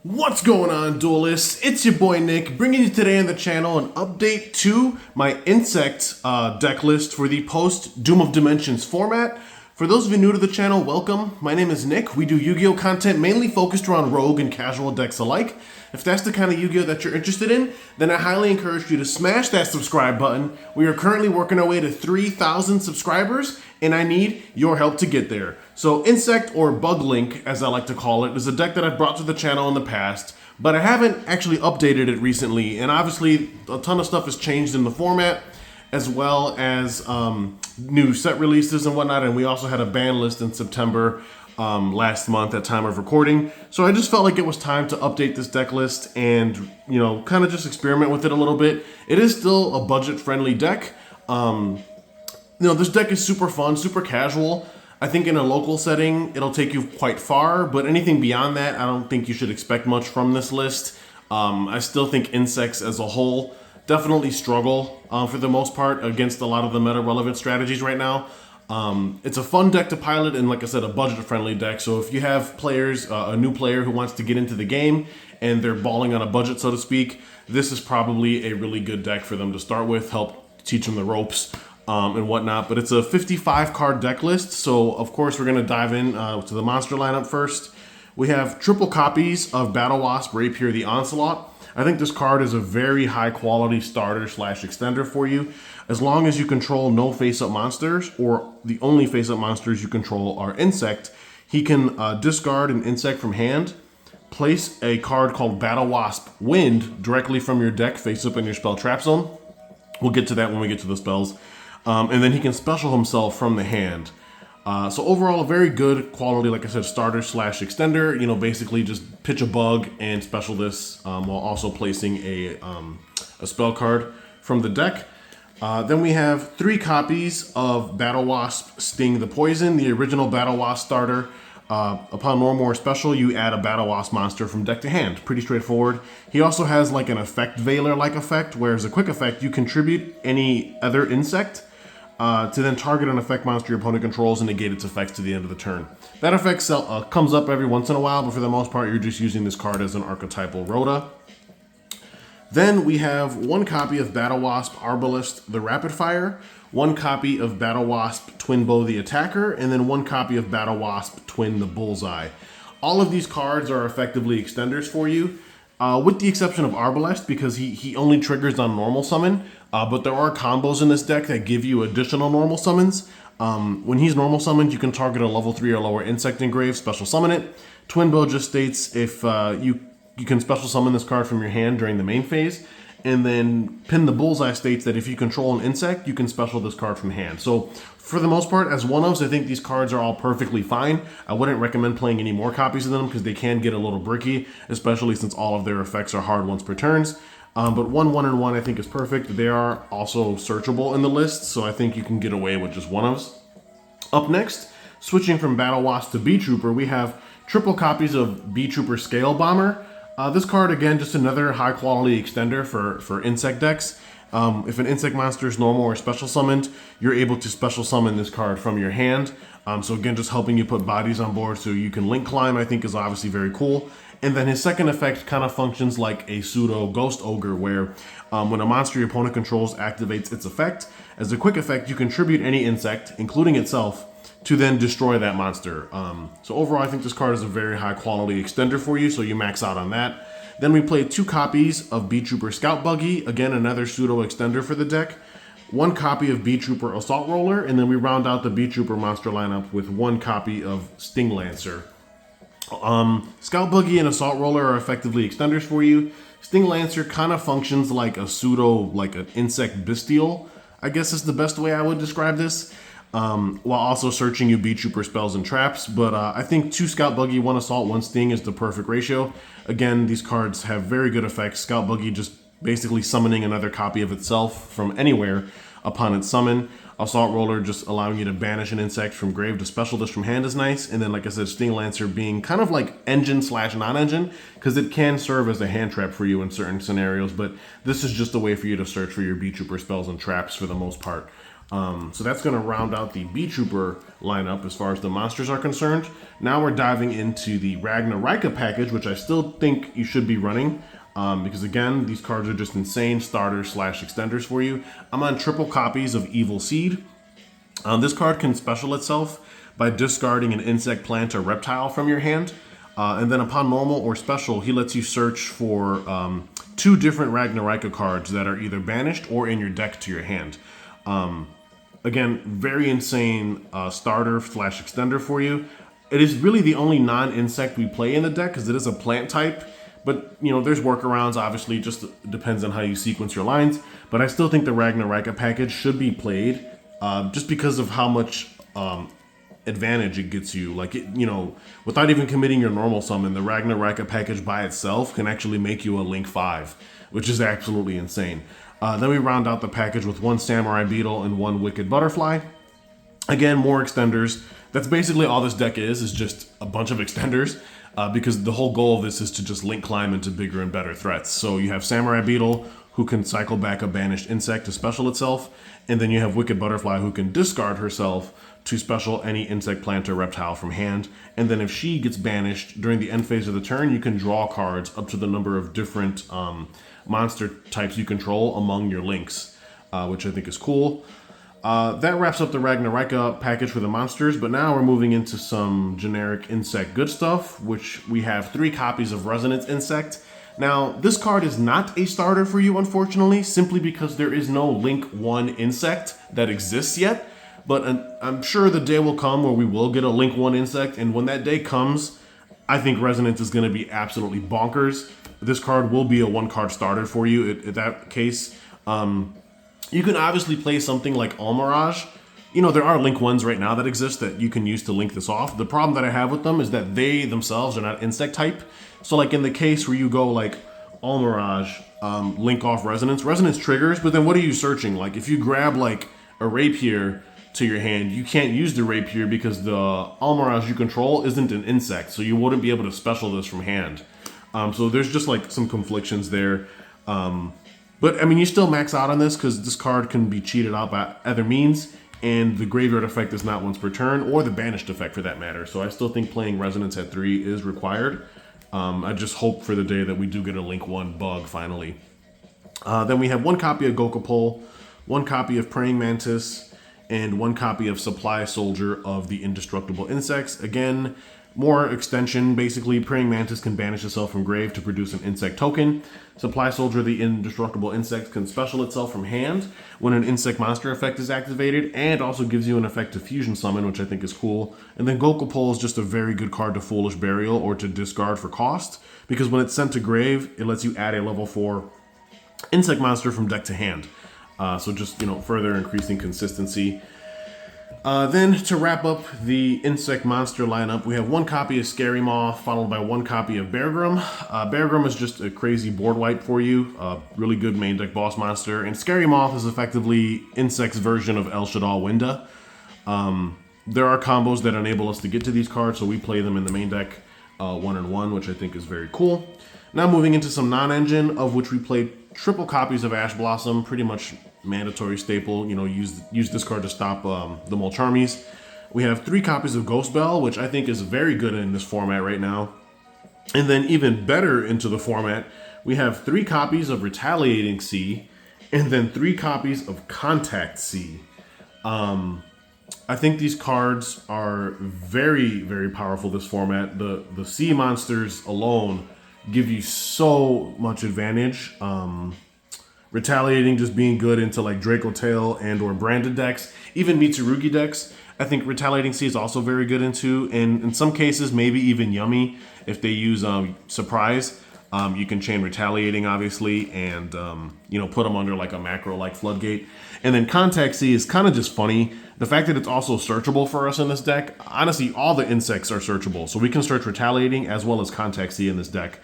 What's going on, duelists? It's your boy Nick, bringing you today on the channel an update to my insect deck list for the post Doom of Dimensions format. For those of you new to the channel, welcome. My name is Nick. We do Yu-Gi-Oh content mainly focused around rogue and casual decks alike. If that's the kind of Yu-Gi-Oh that you're interested in, then I highly encourage you to smash that subscribe button. We are currently working our way to 3,000 subscribers, and I need your help to get there. So Insect, or Bug Link, as I like to call it, is a deck that I've brought to the channel in the past, but I haven't actually updated it recently, and obviously a ton of stuff has changed in the format, as well as new set releases and whatnot, and we also had a ban list in September last month at time of recording. So I just felt like it was time to update this deck list and, you know, kind of just experiment with it a little bit. It is still a budget-friendly deck. This deck is super fun, super casual. I think in a local setting, it'll take you quite far, but anything beyond that, I don't think you should expect much from this list. I still think insects as a whole definitely struggle for the most part against a lot of the meta-relevant strategies right now. It's a fun deck to pilot and, like I said, a budget-friendly deck. So if you have players, a new player who wants to get into the game and they're balling on a budget, so to speak, this is probably a really good deck for them to start with, help teach them the ropes and whatnot. But it's a 55-card deck list, so of course we're going to dive in to the monster lineup first. We have triple copies of Battle Wasp Rapier the Onslaught. I think this card is a very high-quality starter/extender for you. As long as you control no face-up monsters, or the only face-up monsters you control are insect, he can discard an insect from hand, place a card called Battle Wasp Wind directly from your deck face-up in your spell trap zone. We'll get to that when we get to the spells. And then he can special himself from the hand. So overall, a very good quality, like I said, starter/extender. You know, basically just pitch a bug and special this while also placing a spell card from the deck. Then we have 3 copies of Battle Wasp Sting the Poison, the original Battle Wasp starter. Upon normal or special, you add a Battle Wasp monster from deck to hand. Pretty straightforward. He also has like an effect veiler-like effect, whereas a quick effect, you contribute any other insect to then target an effect monster your opponent controls and negate its effects to the end of the turn. That effect comes up every once in a while, but for the most part, you're just using this card as an archetypal Rhoda. Then we have 1 copy of Battle Wasp Arbalest the Rapid Fire, 1 copy of Battle Wasp Twin Bow the Attacker, and then 1 copy of Battle Wasp Twin the Bullseye. All of these cards are effectively extenders for you, with the exception of Arbalest, because he only triggers on normal summon, but there are combos in this deck that give you additional normal summons. When he's normal summoned, you can target a level 3 or lower insect engrave, special summon it. Twin Bow just states if you can special summon this card from your hand during the main phase. And then Pin the Bullseye states that if you control an insect, you can special this card from hand. So for the most part, as one-ofs, I think these cards are all perfectly fine. I wouldn't recommend playing any more copies of them because they can get a little bricky, especially since all of their effects are hard once per turns. But 1, 1, and 1 I think is perfect. They are also searchable in the list, so I think you can get away with just one-ofs. Up next, switching from Battle Wasp to B-Trooper, we have triple copies of B-Trooper Scale Bomber. This card, again, just another high-quality extender for insect decks. If an insect monster is normal or special summoned, you're able to special summon this card from your hand. So again, just helping you put bodies on board so you can link climb, I think, is obviously very cool. And then his second effect kind of functions like a pseudo Ghost Ogre, where when a monster your opponent controls activates its effect, as a quick effect, you contribute any insect, including itself, to then destroy that monster. So overall, I think this card is a very high quality extender for you, so you max out on that. Then we play 2 copies of B-Trooper Scout Buggy, again, another pseudo extender for the deck. 1 copy of B-Trooper Assault Roller, and then we round out the B-Trooper monster lineup with 1 copy of Sting Lancer. Scout Buggy and Assault Roller are effectively extenders for you. Sting Lancer kind of functions like a pseudo, like an insect bestial, I guess is the best way I would describe this. While also searching you B-Trooper spells and traps. But I think 2 Scout Buggy, 1 Assault, 1 Sting is the perfect ratio. Again, these cards have very good effects. Scout Buggy just basically summoning another copy of itself from anywhere upon its summon. Assault Roller just allowing you to banish an insect from grave to special this from hand is nice. And then, like I said, Sting Lancer being kind of like engine/non-engine, because it can serve as a hand trap for you in certain scenarios. But this is just a way for you to search for your B-Trooper spells and traps for the most part. So that's going to round out the B Trooper lineup as far as the monsters are concerned. Now we're diving into the Ragnarika package, which I still think you should be running. Because again, these cards are just insane starters / extenders for you. I'm on triple copies of Evil Seed. This card can special itself by discarding an insect, plant, or reptile from your hand. And then upon normal or special, he lets you search for 2 different Ragnarika cards that are either banished or in your deck to your hand. Again, very insane starter / extender for you. It is really the only non-insect we play in the deck because it is a plant type. But, you know, there's workarounds. Obviously, it just depends on how you sequence your lines. But I still think the Ragnarika package should be played just because of how much advantage it gets you. Like, you know, without even committing your normal summon, the Ragnarika package by itself can actually make you a Link 5, which is absolutely insane. Then we round out the package with 1 Samurai Beetle and 1 Wicked Butterfly. Again, more extenders. That's basically all this deck is just a bunch of extenders. Because the whole goal of this is to just link climb into bigger and better threats. So you have Samurai Beetle, who can cycle back a banished insect to special itself, and then you have Wicked Butterfly, who can discard herself to special any insect, plant, or reptile from hand. And then if she gets banished during the end phase of the turn, you can draw cards up to the number of different monster types you control among your links, which I think is cool. That wraps up the Ragnarika package for the monsters, but now we're moving into some generic insect good stuff, which we have 3 copies of Resonance Insect. Now, this card is not a starter for you, unfortunately, simply because there is no Link 1 insect that exists yet, but I'm sure the day will come where we will get a Link 1 insect, and when that day comes, I think Resonance is going to be absolutely bonkers. This card will be a 1-card starter for you in that case. You can obviously play something like Almirage. You know, there are Link 1s right now that exist that you can use to link this off. The problem that I have with them is that they themselves are not insect type. So like in the case where you go like Almirage, link off Resonance, Resonance triggers, but then what are you searching? Like if you grab like a Rapier to your hand, you can't use the Rapier because the Almirage you control isn't an insect. So you wouldn't be able to special this from hand. So there's just like some conflictions there. But, I mean, you still max out on this because this card can be cheated out by other means, and the graveyard effect is not once per turn, or the banished effect for that matter. So I still think playing Resonance at 3 is required. I just hope for the day that we do get a Link 1 bug, finally. Then we have 1 copy of Gokapole, 1 copy of Praying Mantis, and 1 copy of Supply Soldier of the Indestructible Insects. Again, more extension. Basically, Praying Mantis can banish itself from grave to produce an insect token. Supply Soldier, the Indestructible Insect, can special itself from hand when an insect monster effect is activated, and also gives you an effect to fusion summon, which I think is cool. And then Gokapole is just a very good card to Foolish Burial or to discard for cost, because when it's sent to grave, it lets you add a level 4 insect monster from deck to hand. So just, you know, further increasing consistency. Then to wrap up the insect monster lineup, we have 1 copy of Scary Moth, followed by 1 copy of Beargrim. Beargrim is just a crazy board wipe for you, really good main deck boss monster, and Scary Moth is effectively Insect's version of El Shadal Winda. There are combos that enable us to get to these cards, so we play them in the main deck 1-1, which I think is very cool. Now moving into some non-engine, of which we played triple copies of Ash Blossom, pretty much mandatory staple. You know, use this card to stop the Molcharmies. We have 3 copies of Ghost Bell, which I think is very good in this format right now. And then even better into the format, we have 3 copies of Retaliating Sea, and then 3 copies of Contact Sea. I think these cards are very, very powerful this format. The sea monsters alone give you so much advantage. Retaliating just being good into like Draco Tail and or branded decks, even Mitsurugi decks. I think Retaliating Sea is also very good into, and in some cases maybe even Yummy if they use Surprise. You can chain Retaliating obviously, and you know, put them under like a macro like Floodgate. And then Contact Sea is kind of just funny. The fact that it's also searchable for us in this deck. Honestly, all the insects are searchable, so we can search Retaliating as well as Contact Sea in this deck.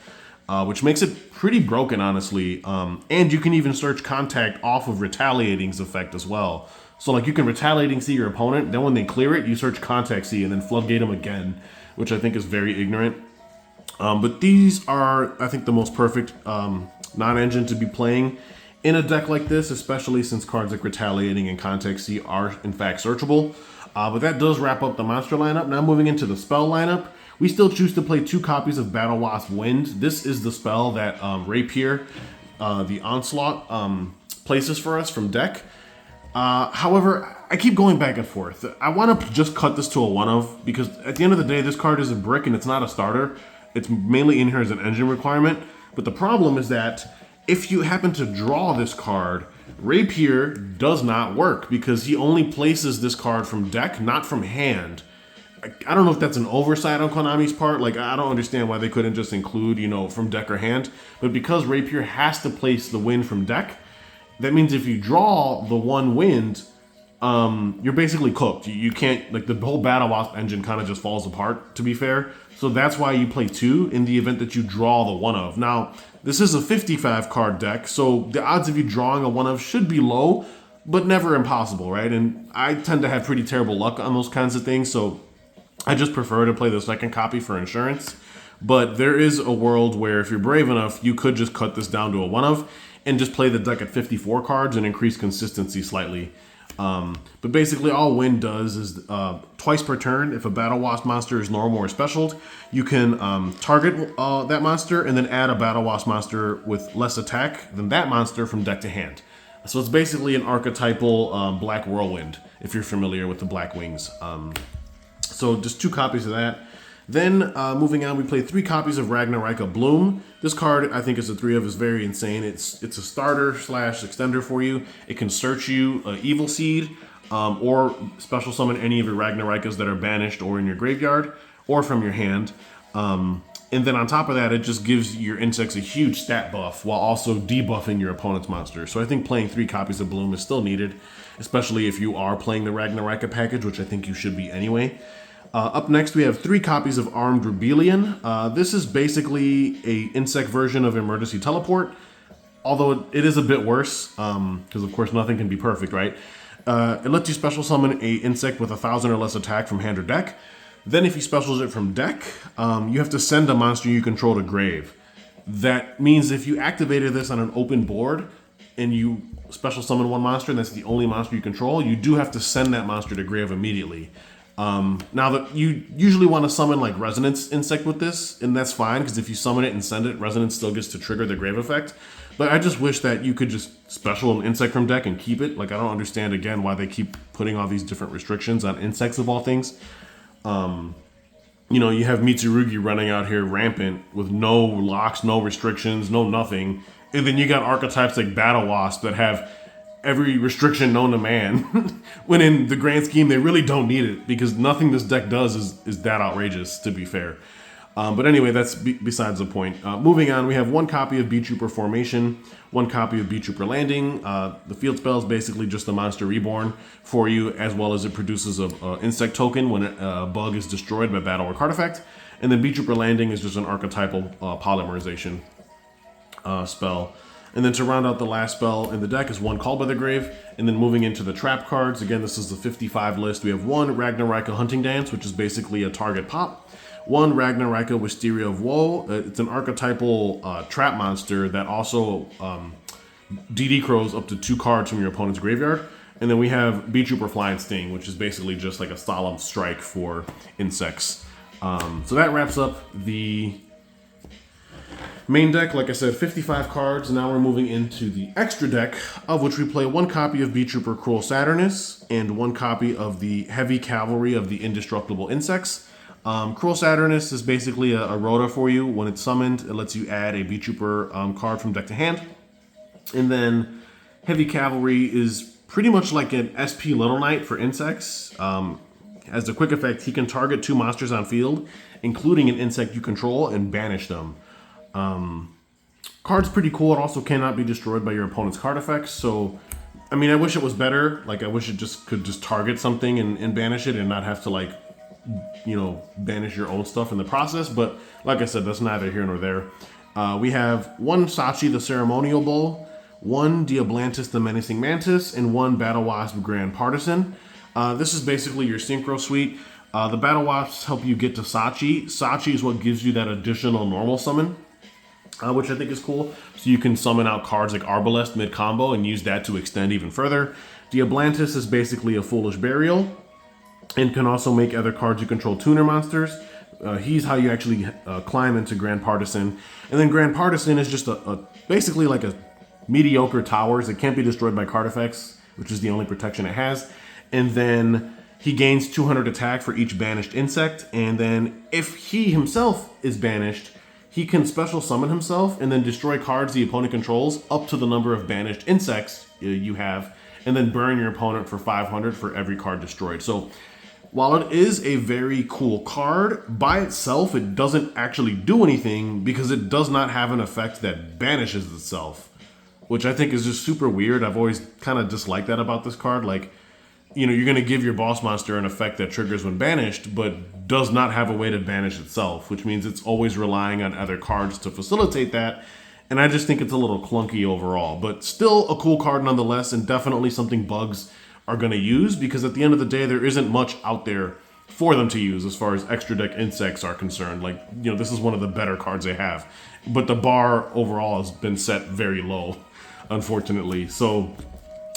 Which makes it pretty broken, honestly. And you can even search Contact off of Retaliating's effect as well. So like you can Retaliating See your opponent, then when they clear it, you search Contact See and then Floodgate them again, which I think is very ignorant. But these are, I think, the most perfect non-engine to be playing in a deck like this, especially since cards like Retaliating and Context C are in fact searchable. But that does wrap up the monster lineup. Now moving into the spell lineup, we still choose to play 2 copies of Battle Wasp Wind. This is the spell that Rapier, the Onslaught, places for us from deck. However, I keep going back and forth. I want to just cut this to a 1-of, because at the end of the day, this card is a brick and it's not a starter. It's mainly in here as an engine requirement. But the problem is that if you happen to draw this card, Rapier does not work because he only places this card from deck, not from hand. I don't know if that's an oversight on Konami's part. Like, I don't understand why they couldn't just include, you know, from deck or hand. But because Rapier has to place the wind from deck, that means if you draw the 1 wind, you're basically cooked. You can't, like, the whole Battle Wasp engine kind of just falls apart, to be fair. So that's why you play 2 in the event that you draw the 1-of. Now, this is a 55 card deck, so the odds of you drawing a 1-of should be low, but never impossible, right? And I tend to have pretty terrible luck on those kinds of things, so I just prefer to play the second copy for insurance. But there is a world where if you're brave enough, you could just cut this down to a 1-of and just play the deck at 54 cards and increase consistency slightly. But basically all Wind does is twice per turn, if a Battle Wasp monster is normal or specialed, you can target that monster and then add a Battle Wasp monster with less attack than that monster from deck to hand. So it's basically an archetypal Black Whirlwind, if you're familiar with the Black Wings. So just 2 copies of that. Then moving on, we play 3 copies of Ragnaraka Bloom. This card, I think, is a 3-of, is very insane. It's a starter / extender for you. It can search you Evil Seed or special summon any of your Ragnarakas that are banished or in your graveyard or from your hand. And then on top of that, it just gives your insects a huge stat buff while also debuffing your opponent's monster. So I think playing 3 copies of Bloom is still needed, especially if you are playing the Ragnaraka package, which I think you should be anyway. Up next, we have 3 copies of Armed Rebellion. This is basically a insect version of Emergency Teleport, although it is a bit worse, because of course nothing can be perfect, right? It lets you special summon a insect with 1,000 or less attack from hand or deck. Then if he specials it from deck, you have to send a monster you control to grave. That means if you activated this on an open board, and you special summon 1 monster, and that's the only monster you control, you do have to send that monster to grave immediately. Now that you usually want to summon like Resonance Insect with this, and that's fine because if you summon it and send it, Resonance still gets to trigger the grave effect. But I just wish that you could just special an insect from deck and keep it. Like, I don't understand again why they keep putting all these different restrictions on insects of all things. You know, you have Mitsurugi running out here rampant with no locks, no restrictions, no nothing, and then you got archetypes like Battle Wasp that have every restriction known to man, when in the grand scheme they really don't need it because nothing this deck does is that outrageous, to be fair. But anyway, that's besides the point. Moving on, we have 1 copy of Beat Trooper Formation, 1 copy of Beat Trooper Landing. The field spell is basically just a monster reborn for you, as well as it produces an insect token when a bug is destroyed by battle or card effect. And then Beat Trooper Landing is just an archetypal polymerization spell. And then to round out the last spell in the deck is 1 Called by the Grave. And then moving into the trap cards, again, this is the 55 list. We have 1 Ragnaraka Hunting Dance, which is basically a target pop. 1 Ragnaraka Wisteria of Woe. It's an archetypal trap monster that also DD crows up to 2 cards from your opponent's graveyard. And then we have Beat Trooper Flying Sting, which is basically just like a solemn strike for insects. So that wraps up the main deck. Like I said, 55 cards. Now we're moving into the extra deck, of which we play 1 copy of Beat Trooper Cruel Saturnus and 1 copy of the Heavy Cavalry of the Indestructible Insects. Cruel Saturnus is basically a Rhoda for you. When it's summoned, it lets you add a Beat Trooper card from deck to hand. And then Heavy Cavalry is pretty much like an SP Little Knight for insects. As a quick effect, he can target 2 monsters on field, including an insect you control, and banish them. Card's pretty cool. It also cannot be destroyed by your opponent's card effects. So, I mean, I wish it was better. Like, I wish it just could just target something and banish it and not have to, like, you know, banish your own stuff in the process. But like I said, that's neither here nor there. We have 1 Sachi the Ceremonial Bull, 1 Diablantis the Menacing Mantis, and 1 Battle Wasp Grand Partisan. This is basically your Synchro Suite. The Battle Wasps help you get to Sachi. Sachi is what gives you that additional normal summon. which I think is cool. So you can summon out cards like Arbalest mid-combo and use that to extend even further. Diablantis is basically a Foolish Burial and can also make other cards you control tuner monsters. He's how you actually climb into Grand Partisan. And then Grand Partisan is just basically like a mediocre towers. It can't be destroyed by card effects, which is the only protection it has. And then he gains 200 attack for each banished insect. And then if he himself is banished, he can special summon himself and then destroy cards the opponent controls up to the number of banished insects you have, and then burn your opponent for 500 for every card destroyed. So while it is a very cool card, by itself it doesn't actually do anything because it does not have an effect that banishes itself, which I think is just super weird. I've always kind of disliked that about this card. Like, you know, you're going to give your boss monster an effect that triggers when banished, but does not have a way to banish itself, which means it's always relying on other cards to facilitate that. And I just think it's a little clunky overall, but still a cool card nonetheless, and definitely something bugs are going to use, because at the end of the day, there isn't much out there for them to use as far as extra deck insects are concerned. Like, you know, this is one of the better cards they have, but the bar overall has been set very low, unfortunately. So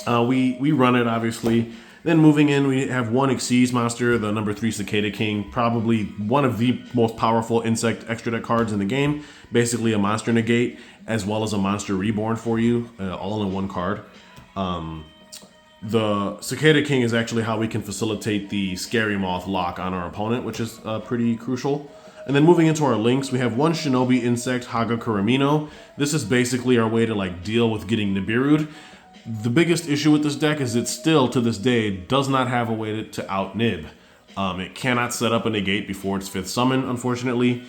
we run it, obviously. Then moving in, we have one Xyz monster, the number 3 Cicada King, probably one of the most powerful insect extra deck cards in the game. Basically a monster negate as well as a monster reborn for you, all in one card. The Cicada King is actually how we can facilitate the Scary Moth lock on our opponent, which is pretty crucial. And then moving into our links, we have one Shinobi insect, Haga Kuramino. This is basically our way to like deal with getting Nibiru'd. The biggest issue with this deck is it still, to this day, does not have a way to out-nib. It cannot set up a negate before its 5th summon, unfortunately,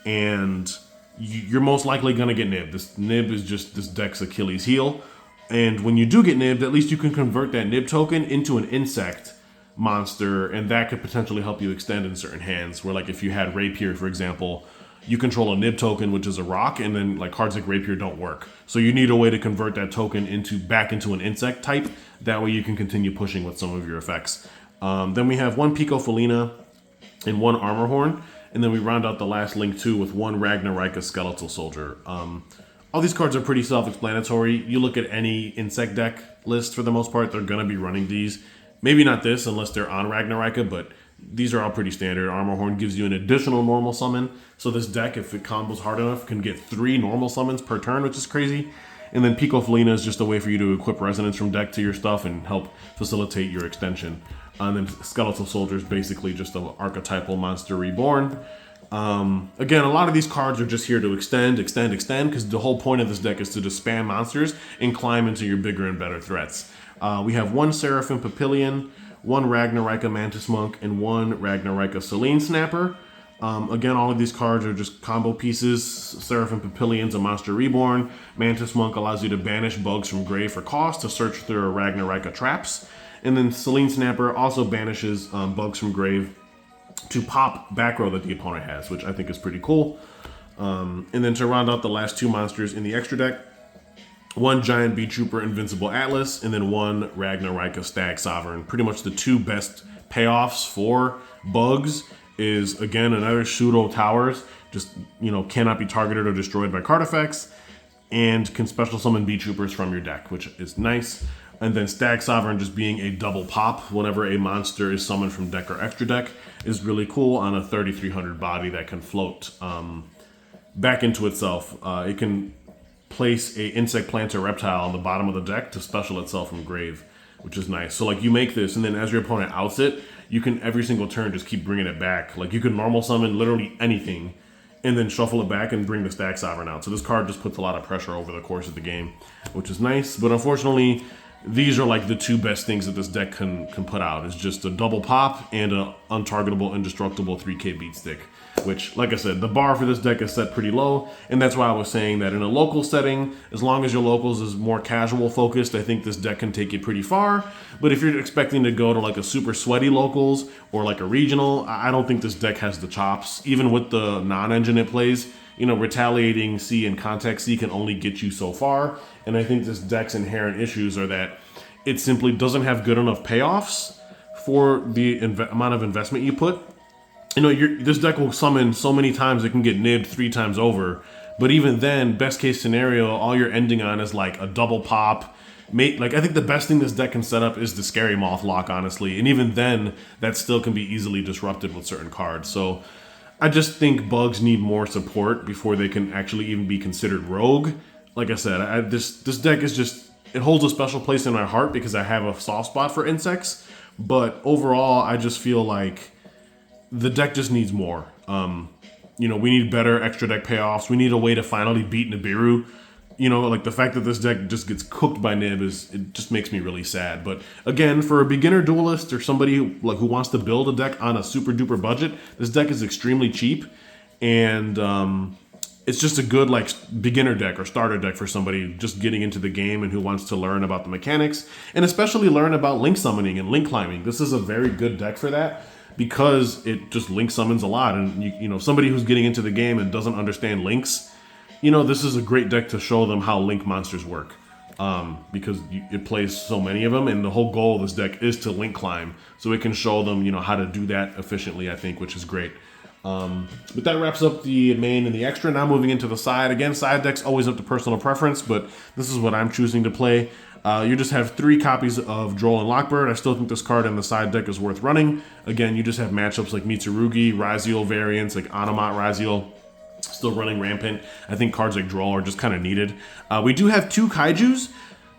and you're most likely going to get nibbed. This nib is just this deck's Achilles heel, and when you do get nibbed, at least you can convert that nib token into an insect monster, and that could potentially help you extend in certain hands, where like if you had Rapier, for example, you control a nib token, which is a rock, and then like cards like Rapier don't work. So you need a way to convert that token back into an insect type. That way you can continue pushing with some of your effects. Then we have one Pico Felina and one Armor Horn, and then we round out the last link too with one Ragnarika Skeletal Soldier. All these cards are pretty self-explanatory. You look at any insect deck list for the most part, they're gonna be running these. Maybe not this unless they're on Ragnarika, but these are all pretty standard. Armor Horn gives you an additional normal summon. So this deck, if it combos hard enough, can get 3 normal summons per turn, which is crazy. And then Pico Felina is just a way for you to equip Resonance from deck to your stuff and help facilitate your extension. And then Skeletal Soldier is basically just an archetypal monster reborn. Again, a lot of these cards are just here to extend, because the whole point of this deck is to just spam monsters and climb into your bigger and better threats. We have one Seraphim Papillion, one Ragnarika Mantis Monk, and one Ragnarika Selene Snapper. Again, all of these cards are just combo pieces. Seraphim Papillion's a monster reborn. Mantis Monk allows you to banish bugs from grave for cost to search through Ragnarika traps. And then Selene Snapper also banishes bugs from grave to pop back row that the opponent has, which I think is pretty cool. And then to round out the last 2 monsters in the extra deck, one Giant Bee Trooper Invincible Atlas, and then one Ragnarika Stag Sovereign. Pretty much the 2 best payoffs for bugs is, again, another pseudo towers, just, you know, cannot be targeted or destroyed by card effects, and can special summon Bee Troopers from your deck, which is nice. And then Stag Sovereign just being a double pop whenever a monster is summoned from deck or extra deck is really cool on a 3300 body that can float back into itself. It can place a insect, plant, or reptile on the bottom of the deck to special itself from grave, which is nice. So like you make this, and then as your opponent outs it, you can every single turn just keep bringing it back. Like you can normal summon literally anything and then shuffle it back and bring the Stag Sovereign out. So this card just puts a lot of pressure over the course of the game, which is nice. But unfortunately, these are like the 2 best things that this deck can put out. It's just a double pop and an untargetable, indestructible 3k beat stick. Which, like I said, the bar for this deck is set pretty low, and that's why I was saying that in a local setting, as long as your locals is more casual focused, I think this deck can take it pretty far. But if you're expecting to go to like a super sweaty locals or like a regional, I don't think this deck has the chops. Even with the non-engine it plays, you know, Retaliating C and Contact C can only get you so far. And I think this deck's inherent issues are that it simply doesn't have good enough payoffs for the amount of investment you put. You know, this deck will summon so many times it can get nibbed 3 times over, But even then, best case scenario, all you're ending on is like a double pop. Like, I think the best thing this deck can set up is the Scary Moth lock, honestly. And even then, that still can be easily disrupted with certain cards. So I just think bugs need more support before they can actually even be considered rogue. Like I said, this deck is just, it holds a special place in my heart because I have a soft spot for insects. But overall, I just feel like the deck just needs more. You know, we need better extra deck payoffs. We need a way to finally beat Nibiru. You know, like the fact that this deck just gets cooked by Nib it just makes me really sad. But again, for a beginner duelist or somebody who wants to build a deck on a super duper budget, this deck is extremely cheap, and it's just a good like beginner deck or starter deck for somebody just getting into the game and who wants to learn about the mechanics and especially learn about link summoning and link climbing. This is a very good deck for that, because it just link summons a lot. And you know, somebody who's getting into the game and doesn't understand links, you know, this is a great deck to show them how link monsters work, because it plays so many of them, and the whole goal of this deck is to link climb, so it can show them, you know, how to do that efficiently, I think, which is great. But that wraps up the main and the extra. Now moving into the side. Again, side deck's always up to personal preference, but this is what I'm choosing to play. You just have 3 copies of Droll and Lockbird. I still think this card in the side deck is worth running. Again, you just have matchups like Mitsurugi, Raziel variants, like Anamat Raziel, still running rampant. I think cards like Droll are just kind of needed. We do have 2 Kaijus.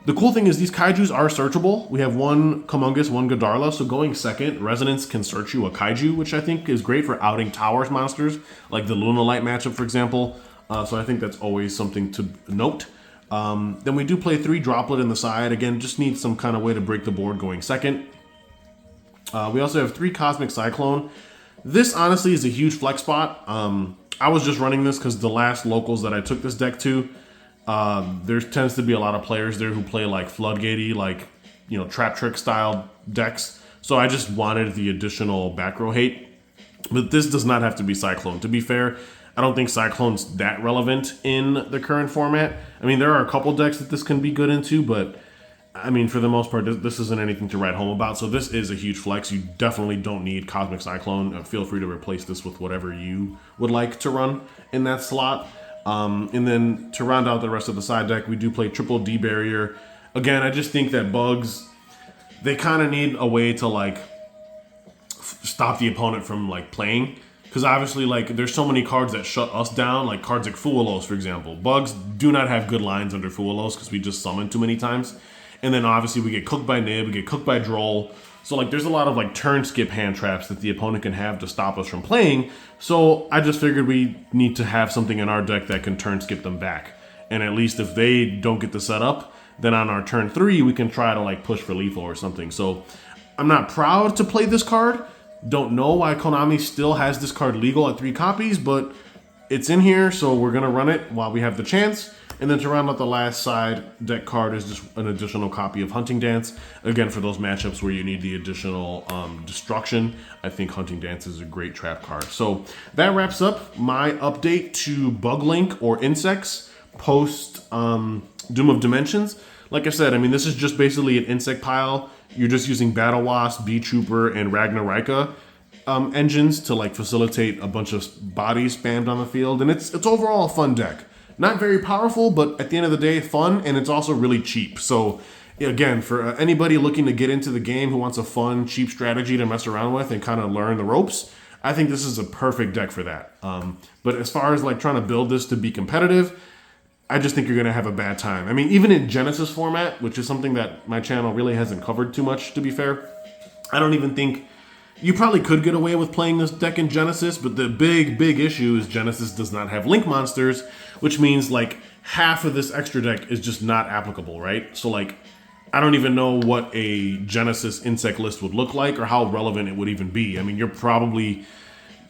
The cool thing is these Kaijus are searchable. We have 1 Kumungus, 1 Godarla, so going second, Resonance can search you a Kaiju, which I think is great for outing Towers monsters, like the Lunalight matchup, for example. So I think that's always something to note. Then we do play 3 Droplet in the side. Again, just need some kind of way to break the board going second. We also have 3 Cosmic Cyclone. This honestly is a huge flex spot. I was just running this because the last locals that I took this deck to, there tends to be a lot of players there who play like Floodgatey, like, you know, Trap Trick style decks. So I just wanted the additional back row hate. But this does not have to be Cyclone. To be fair, I don't think Cyclone's that relevant in the current format. I mean, there are a couple decks that this can be good into, but I mean, for the most part, this isn't anything to write home about. So this is a huge flex. You definitely don't need Cosmic Cyclone. Feel free to replace this with whatever you would like to run in that slot. And then to round out the rest of the side deck, we do play Triple D Barrier. Again, I just think that bugs, they kind of need a way to like stop the opponent from like playing. Because obviously, like, there's so many cards that shut us down, like cards like Fuelos, for example. Bugs do not have good lines under Fuelos because we just summon too many times. And then obviously we get cooked by Nib, we get cooked by Droll. So like there's a lot of like turn skip hand traps that the opponent can have to stop us from playing. So I just figured we need to have something in our deck that can turn skip them back. And at least if they don't get the setup, then on our turn 3 we can try to like push for lethal or something. So I'm not proud to play this card. Don't know why Konami still has this card legal at 3 copies, but it's in here, so we're gonna run it while we have the chance. And then to round out the last side deck card is just an additional copy of Hunting Dance. Again, for those matchups where you need the additional destruction, I think Hunting Dance is a great trap card. So that wraps up my update to Bug Link or Insects post Doom of Dimensions. Like I said, I mean, this is just basically an insect pile. You're just using Battle Wasp, Bee Trooper, and Ragnarika engines to like facilitate a bunch of bodies spammed on the field. And it's overall a fun deck. Not very powerful, but at the end of the day, fun, and it's also really cheap. So again, for anybody looking to get into the game who wants a fun, cheap strategy to mess around with and kind of learn the ropes, I think this is a perfect deck for that. But as far as like trying to build this to be competitive, I just think you're going to have a bad time. I mean, even in Genesis format, which is something that my channel really hasn't covered too much, to be fair, I don't even think you probably could get away with playing this deck in Genesis, but the big issue is Genesis does not have link monsters, which means like half of this extra deck is just not applicable, right? So like, I don't even know what a Genesis insect list would look like or how relevant it would even be. I mean, you're probably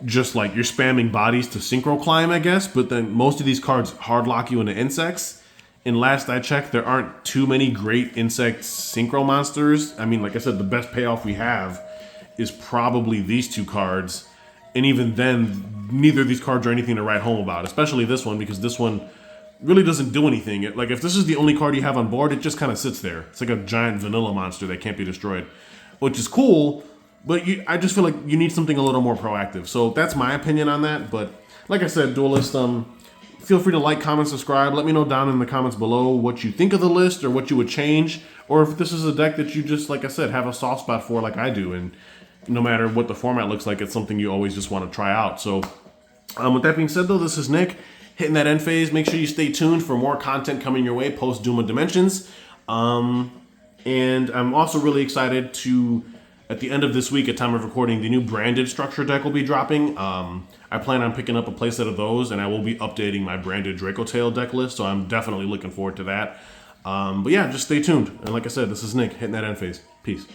just like, you're spamming bodies to synchro climb, I guess, but then most of these cards hard lock you into insects. And last I checked, there aren't too many great insect synchro monsters. I mean, like I said, the best payoff we have is probably these 2 cards. And even then, neither of these cards are anything to write home about, especially this one, because this one really doesn't do anything. Like, if this is the only card you have on board, it just kind of sits there. It's like a giant vanilla monster that can't be destroyed, which is cool, but I just feel like you need something a little more proactive. So that's my opinion on that. But like I said, Duelist, feel free to like, comment, subscribe. Let me know down in the comments below what you think of the list or what you would change, or if this is a deck that you just, like I said, have a soft spot for like I do. And no matter what the format looks like, it's something you always just want to try out. So with that being said, though, this is Nick hitting that end phase. Make sure you stay tuned for more content coming your way post Doom of Dimensions. And I'm also really excited to, at the end of this week, at time of recording, the new branded structure deck will be dropping. I plan on picking up a playset of those, and I will be updating my branded Draco Tail deck list, so I'm definitely looking forward to that. But yeah, just stay tuned. And like I said, this is Nick hitting that end phase. Peace.